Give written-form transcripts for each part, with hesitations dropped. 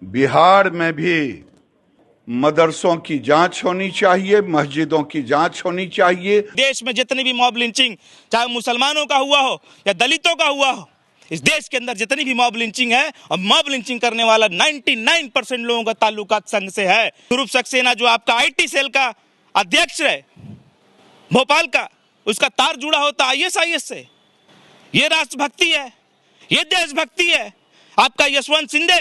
बिहार में भी मदरसों की जांच होनी चाहिए, मस्जिदों की जांच होनी चाहिए। देश में जितनी भी मॉब लिंचिंग चाहे मुसलमानों का हुआ हो या दलितों का हुआ हो, इस देश के अंदर जितनी भी मॉब लिंचिंग है और मॉब लिंचिंग करने वाला 99% लोगों का ताल्लुकात संघ से है। ध्रुव सक्सेना जो आपका आईटी सेल का अध्यक्ष है भोपाल का, उसका तार जुड़ा होता आईएसआईएस से। ये राष्ट्रभक्ति है, ये देशभक्ति है। आपका यशवंत सिंधे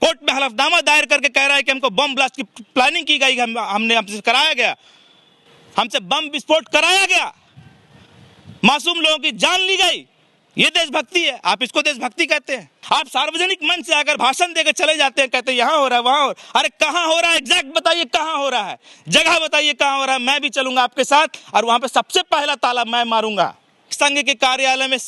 कोर्ट में हलफनामा दायर करके कह रहा है कि हमको बम ब्लास्ट की प्लानिंग की गई, हमसे कराया गया, हमसे बम विस्फोट कराया गया, मासूम लोगों की जान ली गई। ये देशभक्ति है, आप इसको देशभक्ति कहते हैं? आप सार्वजनिक मंच से अगर भाषण देकर चले जाते हैं, कहते हैं यहाँ हो रहा है, वहां हो रहा है। अरे कहाँ हो रहा है? एग्जैक्ट बताइए कहाँ हो रहा है, जगह बताइए कहाँ हो रहा है। मैं भी चलूंगा आपके साथ और वहां पे सबसे पहला ताला मैं मारूंगा। संघ के कार्यालय में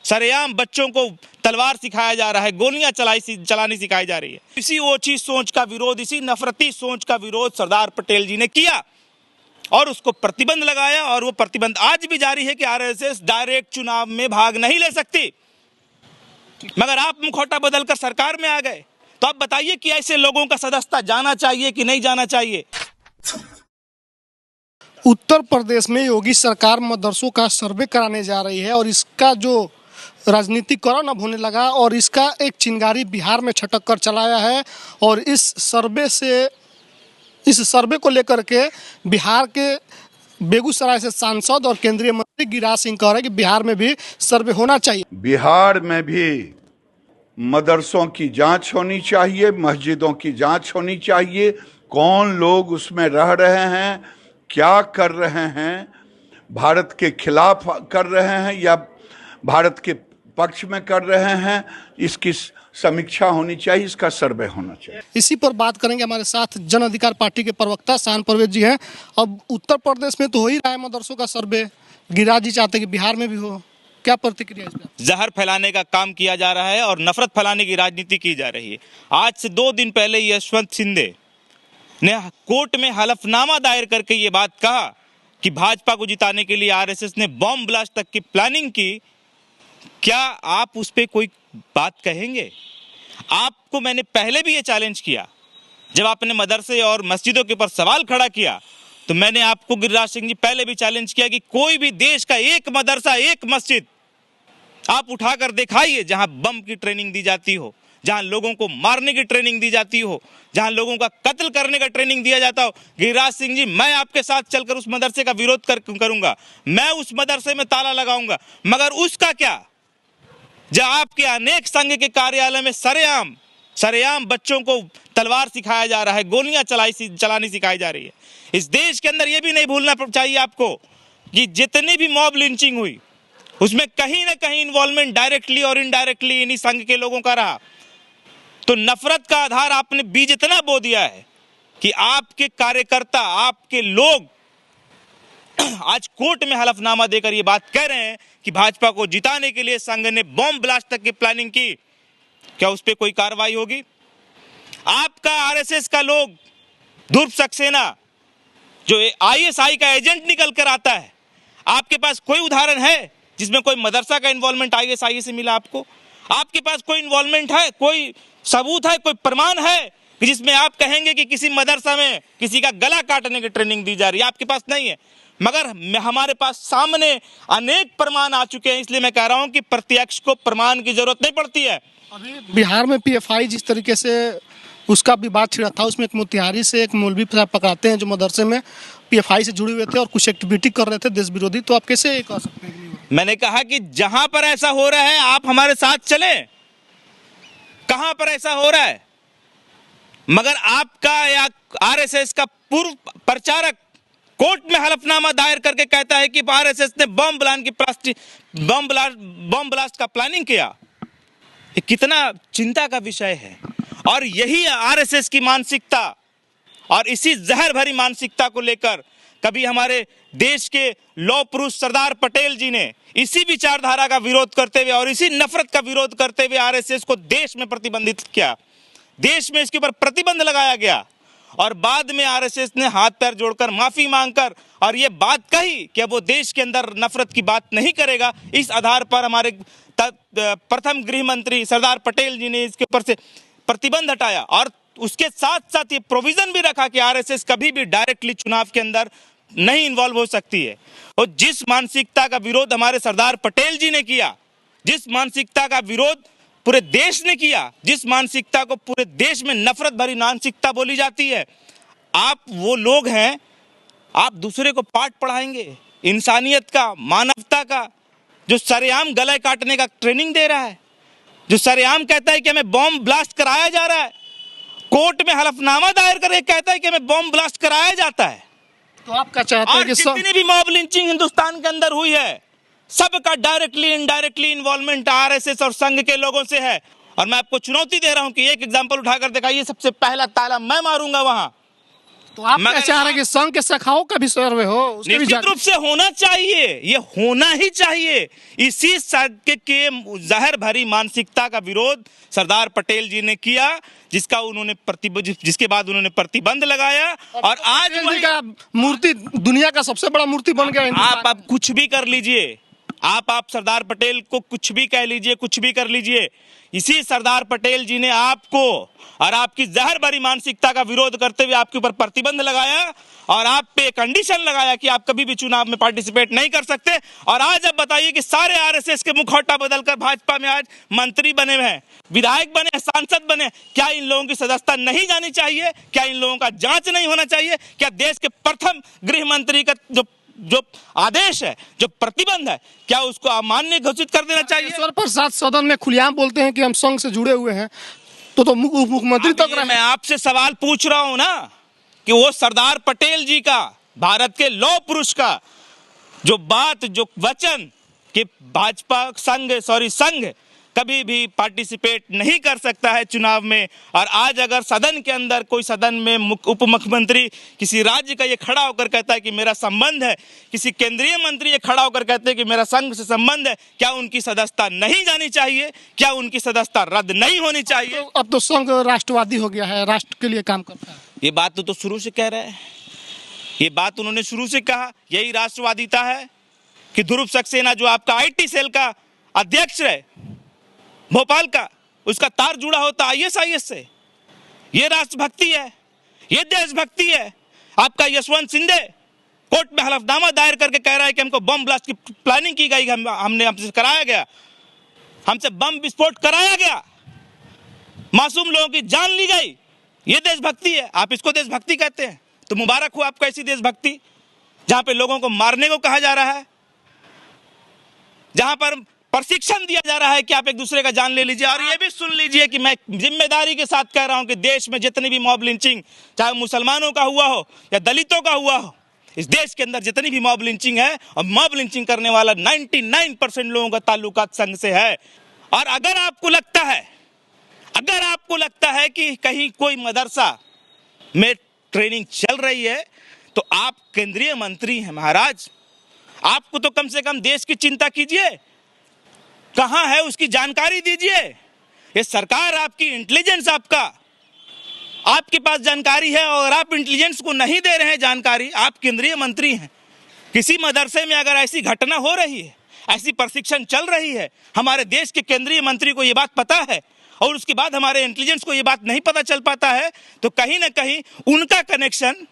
सरेआम बच्चों को तलवार सिखाया जा रहा है, गोलियां चलानी सिखाई जा रही है। इसी ओछी सोच का विरोध, इसी नफरती सोच का विरोध सरदार पटेल जी ने किया और उसको प्रतिबंध लगाया, और वो प्रतिबंध आज भी जारी है कि आरएसएस डायरेक्ट चुनाव में भाग नहीं ले सकती। मगर आप मुखौटा बदलकर सरकार में आ गए, तो आप बताइए कि ऐसे लोगों का सदस्यता जाना चाहिए कि नहीं जाना चाहिए? उत्तर प्रदेश में योगी सरकार मदरसों का सर्वे कराने जा रही है और इसका जो राजनीतिकरण अब होने लगा और इसका एक चिंगारी बिहार में छटक कर चलाया है। और इस सर्वे को लेकर के बिहार के बेगूसराय से सांसद और केंद्रीय मंत्री गिरिराज सिंह कह रहे हैं कि बिहार में भी सर्वे होना चाहिए। बिहार में भी मदरसों की जांच होनी चाहिए, मस्जिदों की जांच होनी चाहिए। कौन लोग उसमें रह रहे हैं, क्या कर रहे हैं, भारत के खिलाफ कर रहे हैं या भारत के पक्ष में कर रहे हैं, इसकी समीक्षा होनी चाहिए, इसका सर्वे होना चाहिए। इसी पर बात करेंगे। हमारे साथ जन अधिकार पार्टी के प्रवक्ता शान परवेज जी हैं। अब उत्तर प्रदेश में तो हो ही रहा है मदरसों का सर्वे, गिरिराज जी चाहते हैं कि बिहार में भी हो, क्या प्रतिक्रिया इस पर? जहर फैलाने का काम किया जा रहा है और नफरत फैलाने की राजनीति की जा रही है। आज से 2 दिन पहले यशवंत सिंधे ने कोर्ट में हलफनामा दायर करके ये बात कहा कि भाजपा को जिताने के लिए आरएसएस ने बॉम्ब ब्लास्ट तक की प्लानिंग की। क्या आप उस पर कोई बात कहेंगे? आपको मैंने पहले भी ये चैलेंज किया, जब आपने मदरसे और मस्जिदों के ऊपर सवाल खड़ा किया तो मैंने आपको गिरिराज सिंह जी पहले भी चैलेंज किया कि कोई भी देश का एक मदरसा, एक मस्जिद आप उठाकर दिखाइए जहां बम की ट्रेनिंग दी जाती हो, जहां लोगों को मारने की ट्रेनिंग दी जाती हो, जहां लोगों का कत्ल करने का ट्रेनिंग दिया जाता हो। गिरिराज सिंह जी, मैं आपके साथ चलकर उस मदरसे का विरोध करूंगा, मैं उस मदरसे में ताला लगाऊंगा। मगर उसका क्या, जब आपके अनेक संघ के कार्यालय में सरेआम बच्चों को तलवार सिखाया जा रहा है, गोलियां चलानी सिखाई जा रही है। इस देश के अंदर यह भी नहीं भूलना चाहिए आपको कि जितनी भी मॉब लिंचिंग हुई उसमें कहीं ना कहीं इन्वॉल्वमेंट डायरेक्टली और इनडायरेक्टली इन्हीं संघ के लोगों का रहा। तो नफरत का आधार आपने बीज इतना बो दिया है कि आपके कार्यकर्ता, आपके लोग आज कोर्ट में हलफनामा देकर ये बात कह रहे हैं कि भाजपा को जिताने के लिए संघ ने बॉम्ब ब्लास्ट तक की प्लानिंग की। क्या उस पर कोई कार्रवाई होगी? आपका आरएसएस का लोग ध्रुव सक्सेना जो आईएसआई का एजेंट निकल कर आता है, आपके पास कोई उदाहरण है जिसमें कोई मदरसा का इन्वॉल्वमेंट आईएसआई से मिला आपको? आपके पास कोई इन्वॉल्वमेंट है, कोई सबूत है, कोई प्रमाण है कि जिसमें आप कहेंगे कि किसी मदरसा में किसी का गला काटने की ट्रेनिंग दी जा रही है? आपके पास नहीं है। मगर हमारे पास सामने अनेक प्रमाण आ चुके हैं, इसलिए मैं कह रहा हूं कि प्रत्यक्ष को प्रमाण की जरूरत नहीं पड़ती है। अभी बिहार में पीएफआई जिस तरीके से उसका विवाद छिड़ा था, उसमें एक मोतिहारी से एक मौलवी साहब पकड़ाते हैं जो मदरसे में पीएफआई से जुड़े हुए थे और कुछ एक्टिविटी कर रहे थे देश विरोधी, तो आप कैसे ये कह सकते हैं? मैंने कहा कि जहां पर ऐसा हो रहा है आप हमारे साथ चले। कहां पर ऐसा हो रहा है? मगर आपका या आरएसएस का पूर्व प्रचारक कोर्ट में हलफनामा दायर करके कहता है कि आरएसएस ने बम ब्लास्ट का प्लानिंग किया। ये कितना चिंता का विषय है। और यही आरएसएस की मानसिकता और इसी जहर भरी मानसिकता को लेकर कभी हमारे देश के लौह पुरुष सरदार पटेल जी ने इसी विचारधारा का विरोध करते हुए और इसी नफरत का विरोध करते हुए आरएसएस को देश में प्रतिबंधित किया, देश में इसके ऊपर प्रतिबंध लगाया गया। और बाद में आरएसएस ने हाथ पैर जोड़कर माफी मांगकर और ये बात कही कि अब वो देश के अंदर नफरत की बात नहीं करेगा। इस आधार पर हमारे प्रथम गृह मंत्री सरदार पटेल जी ने इसके ऊपर से प्रतिबंध हटाया और उसके साथ साथ ये प्रोविजन भी रखा कि आरएसएस कभी भी डायरेक्टली चुनाव के अंदर नहीं इन्वॉल्व हो सकती है। और जिस मानसिकता का विरोध हमारे सरदार पटेल जी ने किया, जिस मानसिकता का विरोध पूरे देश ने किया, जिस मानसिकता को पूरे देश में नफरत भरी मानसिकता बोली जाती है, आप वो लोग हैं, आप दूसरे को पाठ पढ़ाएंगे इंसानियत का, मानवता का, जो सरेआम गले काटने का ट्रेनिंग दे रहा है, जो सरेआम कहता है कि हमें बॉम्ब ब्लास्ट कराया जा रहा है, कोर्ट में हलफनामा दायर करके कहता है कि हमें बॉम्ब ब्लास्ट कराया जाता है। तो आप क्या चाहते हैं और कि जितनी भी मॉब लिंचिंग हिंदुस्तान के अंदर हुई है, सबका डायरेक्टली इनडायरेक्टली इन्वॉल्वमेंट आरएसएस और संघ के लोगों से है। और मैं आपको चुनौती दे रहा हूं कि एक एग्जांपल उठाकर दिखाइए, सबसे पहला ताला मैं मारूंगा वहां। तो आप क्या चाह रहे हैं कि संघ के शाखाओं का भी सर्वे हो? उसके भी निश्चित रूप से होना चाहिए, ये होना ही चाहिए। इसी संघ के जहर भरी मानसिकता का विरोध सरदार पटेल जी ने किया, जिसके बाद उन्होंने प्रतिबंध लगाया। और आज पटेल जी का मूर्ति दुनिया का सबसे बड़ा मूर्ति बन गया हिंदुस्तान आप कुछ भी कर लीजिए, आप सरदार पटेल को कुछ भी कह लीजिए, कुछ भी कर लीजिए, इसी सरदार पटेल जी ने आपको और आपकी जहर भरी मानसिकता का विरोध करते हुए आपके ऊपर प्रतिबंध लगाया और आप पे कंडीशन लगाया कि आप कभी भी चुनाव में पार्टिसिपेट नहीं कर सकते। और आज अब बताइए कि सारे आरएसएस के मुखौटा बदलकर भाजपा में आज मंत्री बने हुए हैं, विधायक बने हैं, सांसद बने। क्या इन लोगों की सदस्यता नहीं जानी चाहिए? क्या इन लोगों का जांच नहीं होना चाहिए? क्या देश के प्रथम गृह मंत्री का जो आदेश है, जो प्रतिबंध है, क्या उसको अमान्य घोषित कर देना चाहिए? ईश्वर प्रसाद सदन में खुलेआम बोलते हैं कि हम संघ से जुड़े हुए हैं, तो मुख्यमंत्री तक रहे। मैं आपसे सवाल पूछ रहा हूं ना कि वो सरदार पटेल जी का, भारत के लौह पुरुष का जो बात, जो वचन कि भाजपा संघ कभी भी पार्टिसिपेट नहीं कर सकता है चुनाव में, और आज अगर सदन के अंदर कोई सदन में उप मुख्यमंत्री किसी राज्य का ये खड़ा होकर कहता है कि मेरा संबंध है, किसी केंद्रीय मंत्री ये खड़ा होकर कहते हैं कि मेरा संघ से संबंध है, क्या उनकी सदस्यता नहीं जानी चाहिए? क्या उनकी सदस्यता रद्द नहीं होनी चाहिए? अब तो संघ राष्ट्रवादी हो गया है, राष्ट्र के लिए काम करता है। ये बात तो शुरू से कह रहे हैं, ये बात उन्होंने शुरू से कहा, यही राष्ट्रवादिता है कि ध्रुव सक्सेना जो आपका आईटी सेल का अध्यक्ष है भोपाल का, उसका तार जुड़ा होता आईएसआईएस से। ये राष्ट्रभक्ति है, ये देशभक्ति है। आपका यशवंत सिंधे कोर्ट में हलफनामा दायर करके कह रहा है कि हमको बम ब्लास्ट की प्लानिंग की गई, हमसे कराया गया, हमसे बम विस्फोट कराया गया, मासूम लोगों की जान ली गई। ये देशभक्ति है। आप इसको देशभक्ति कहते हैं तो मुबारक हो आपको ऐसी देशभक्ति, जहां पे लोगों को मारने को कहा जा रहा है, जहां पर प्रशिक्षण दिया जा रहा है कि आप एक दूसरे का जान ले लीजिए। और ये भी सुन लीजिए कि मैं जिम्मेदारी के साथ कह रहा हूं कि देश में जितनी भी मॉब लिंचिंग, चाहे मुसलमानों का हुआ हो या दलितों का हुआ हो, इस देश के अंदर जितनी भी मॉब लिंचिंग है, और मॉब लिंचिंग करने वाला 99% लोगों का ताल्लुकात संघ से है। और अगर आपको लगता है कि कहीं कोई मदरसा में ट्रेनिंग चल रही है, तो आप केंद्रीय मंत्री हैं महाराज, आपको तो कम से कम देश की चिंता कीजिए, कहां है उसकी जानकारी दीजिए। ये सरकार आपकी, इंटेलिजेंस आपके पास जानकारी है और आप इंटेलिजेंस को नहीं दे रहे हैं जानकारी। आप केंद्रीय मंत्री हैं, किसी मदरसे में अगर ऐसी घटना हो रही है, ऐसी प्रशिक्षण चल रही है, हमारे देश के केंद्रीय मंत्री को ये बात पता है और उसके बाद हमारे इंटेलिजेंस को ये बात नहीं पता चल पाता है, तो कहीं ना कहीं उनका कनेक्शन,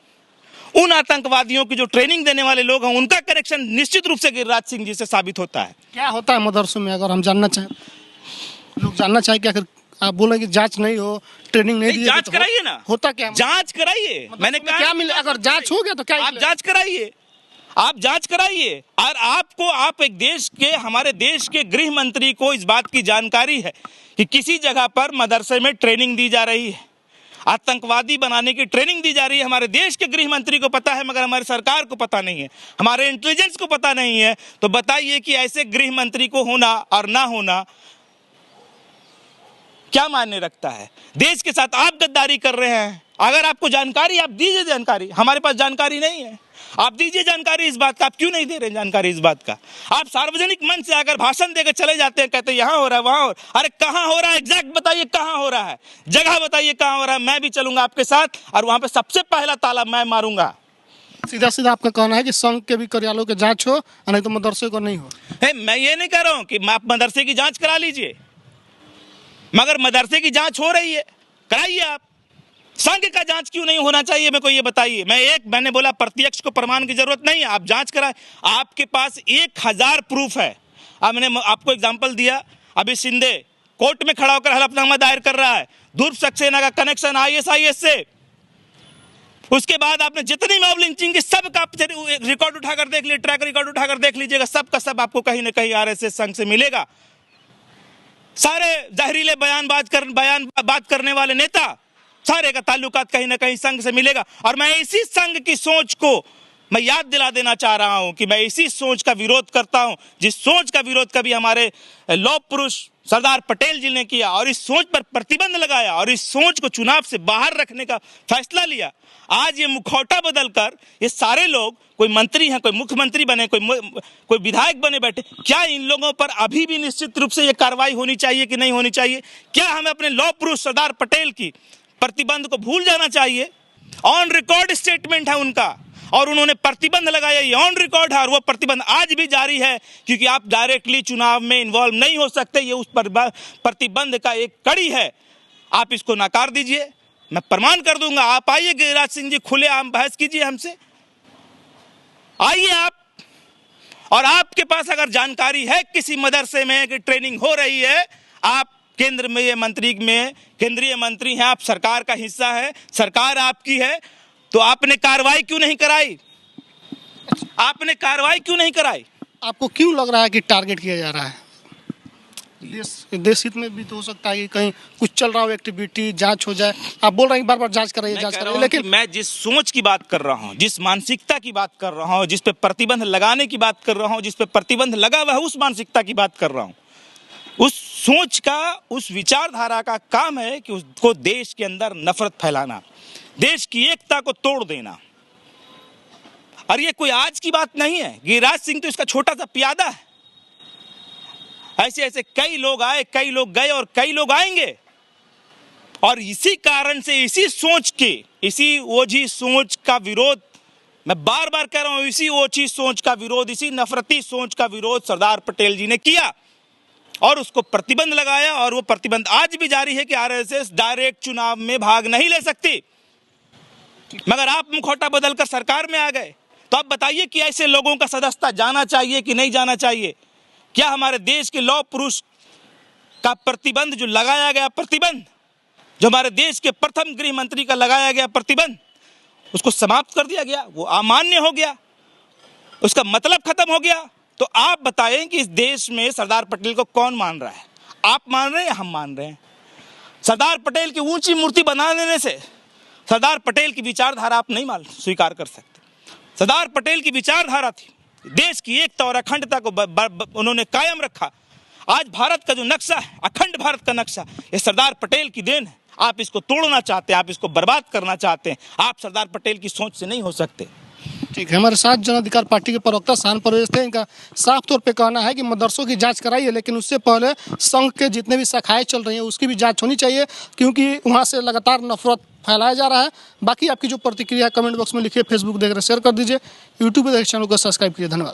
उन आतंकवादियों की जो ट्रेनिंग देने वाले लोग हैं, उनका कनेक्शन निश्चित रूप से गिरिराज सिंह जी से साबित होता है। क्या होता है मदरसों में, अगर हम जानना चाहें, लोग जानना चाहें कि अगर आप बोले कि जांच नहीं हो, ट्रेनिंग नहीं दी, जांच कराइए ना। होता क्या? जांच कराइए। मैंने कहा क्या मिले? अगर जांच हो गया तो क्या? आप जांच कराइए, आप जांच कराइए। और आप एक देश के, हमारे देश के गृह मंत्री को इस बात की जानकारी है कि किसी जगह पर मदरसे में ट्रेनिंग दी जा रही है, आतंकवादी बनाने की ट्रेनिंग दी जा रही है। हमारे देश के गृह मंत्री को पता है, मगर हमारी सरकार को पता नहीं है, हमारे इंटेलिजेंस को पता नहीं है। तो बताइए कि ऐसे गृह मंत्री को होना और ना होना क्या मायने रखता है? देश के साथ आप गद्दारी कर रहे हैं। अगर आपको जानकारी, आप दीजिए जानकारी। हमारे पास जानकारी नहीं है, आप दीजिए जानकारी इस बात का। आप क्यों नहीं दे रहे जानकारी इस बात का? आप सार्वजनिक मंच से अगर भाषण देकर चले जाते हैं, कहते हैं यहाँ हो रहा है, वहां हो रहा है। अरे कहाँ हो रहा है? एग्जैक्ट बताइए कहाँ हो रहा है, जगह बताइए कहाँ हो रहा है। मैं भी चलूंगा आपके साथ और वहां पे सबसे पहला ताला मैं मारूंगा। सीधा सीधा आपका कहना है कि संघ के भी कार्यालयों की जांच हो, नहीं तो मदरसे को नहीं हो। मैं ये नहीं कह रहा हूं कि आप मदरसे की जांच करा लीजिए, मगर मदरसे की जांच हो रही है, कराइए आप। संघ का जांच क्यों नहीं होना चाहिए, मेरे को ये बताइए। मैंने बोला प्रत्यक्ष को प्रमाण की जरूरत नहीं है, आप जांच कराएं। आपके पास 1000 प्रूफ है। अब मैंने आपको एग्जांपल दिया, अभी शिंदे कोर्ट में खड़ा होकर हलफनामा दायर कर रहा है, ध्रुव सक्सेना का कनेक्शन ISIS से। उसके बाद आपने जितनी मॉब लिंचिंग की सब का रिकॉर्ड उठाकर देख लीजिए, ट्रैक रिकॉर्ड उठाकर देख लीजिएगा, सब का सब आपको कहीं ना कहीं RSS संघ से मिलेगा। सारे जहरीले बयान बात करने वाले नेता, सारे का ताल्लुकात कहीं ना कहीं संघ से मिलेगा। और मैं इसी संघ की सोच को मैं याद दिला देना चाह रहा हूं कि मैं इसी सोच का विरोध करता हूं, जिस सोच का विरोध कभी हमारे लौह पुरुष सरदार पटेल जी ने किया और इस सोच पर प्रतिबंध लगाया और इस सोच को चुनाव से बाहर रखने का फैसला लिया। आज ये मुखौटा बदलकर ये सारे लोग, कोई मंत्री हैं, कोई मुख्यमंत्री बने, कोई विधायक बने बैठे, क्या इन लोगों पर अभी भी निश्चित रूप से ये कार्रवाई होनी चाहिए कि नहीं होनी चाहिए? क्या हमें अपने लौह पुरुष सरदार पटेल की प्रतिबंध को भूल जाना चाहिए? ऑन रिकॉर्ड स्टेटमेंट है उनका और उन्होंने प्रतिबंध लगाया, ये ऑन रिकॉर्ड है और वो प्रतिबंध आज भी जारी है, क्योंकि आप डायरेक्टली चुनाव में इन्वॉल्व नहीं हो सकते। ये उस प्रतिबंध का एक कड़ी है। आप इसको नकार दीजिए, मैं प्रमाण कर दूंगा। आप आइए गिरिराज सिंह जी, खुले आम बहस कीजिए हमसे, आइए आप। और आपके पास अगर जानकारी है किसी मदरसे में कि ट्रेनिंग हो रही है, आप केंद्र में केंद्रीय मंत्री हैं, आप सरकार का हिस्सा है, सरकार आपकी है, तो आपने कार्रवाई क्यों नहीं कराई? आपको क्यों लग रहा है कि टारगेट किया जा रहा है? देश हित में भी तो हो सकता है कि कहीं कुछ चल रहा हो एक्टिविटी, जांच हो जाए। आप बोल रहे हैं बार बार जांच कराइए, लेकिन मैं जिस सोच की बात कर रहा हूं, जिस मानसिकता की बात कर रहा हूं, जिस पे प्रतिबंध लगाने की बात कर रहा हूं, जिस पे प्रतिबंध लगा हुआ है, उस मानसिकता की बात कर रहा हूं। उस सोच का, उस विचारधारा का काम है कि उसको देश के अंदर नफरत फैलाना, देश की एकता को तोड़ देना। और ये कोई आज की बात नहीं है। गिरिराज सिंह तो इसका छोटा सा प्यादा है। ऐसे ऐसे कई लोग आए, कई लोग गए और कई लोग आएंगे। और इसी कारण से, इसी सोच के, इसी ओझी सोच का विरोध, मैं बार बार कह रहा हूं, इसी ओझी सोच का विरोध, इसी नफरती सोच का विरोध सरदार पटेल जी ने किया और उसको प्रतिबंध लगाया। और वो प्रतिबंध आज भी जारी है कि RSS डायरेक्ट चुनाव में भाग नहीं ले सकती। मगर आप मुखौटा बदलकर सरकार में आ गए, तो आप बताइए कि ऐसे लोगों का सदस्यता जाना चाहिए कि नहीं जाना चाहिए? क्या हमारे देश के लौह पुरुष का प्रतिबंध जो लगाया गया, प्रतिबंध जो हमारे देश के प्रथम गृह मंत्री का लगाया गया प्रतिबंध, उसको समाप्त कर दिया गया? वो अमान्य हो गया, उसका मतलब खत्म हो गया। तो आप बताएं कि इस देश में सरदार पटेल को कौन मान रहा है? आप मान रहे हैं या हम मान रहे हैं? सरदार पटेल की ऊंची मूर्ति बना देने से सरदार पटेल की विचारधारा आप नहीं स्वीकार कर सकते। सरदार पटेल की विचारधारा थी, देश की एकता और अखंडता को उन्होंने कायम रखा। आज भारत का जो नक्शा है, अखंड भारत का नक्शा, ये सरदार पटेल की देन है। आप इसको तोड़ना चाहते हैं, आप इसको बर्बाद करना चाहते हैं, आप सरदार पटेल की सोच से नहीं हो सकते। ठीक है, हमारे साथ जन अधिकार पार्टी के प्रवक्ता शान परवेज थे। इनका साफ तौर पे कहना है कि मदरसों की जांच कराइए, लेकिन उससे पहले संघ के जितने भी शाखाएं चल रही हैं उसकी भी जांच होनी चाहिए, क्योंकि वहां से लगातार नफरत फैलाया जा रहा है। बाकी आपकी जो प्रतिक्रिया है कमेंट बॉक्स में लिखिए, फेसबुक देख रहे शेयर कर दीजिए, यूट्यूब पे देख चैनल को सब्सक्राइब कीजिए। धन्यवाद।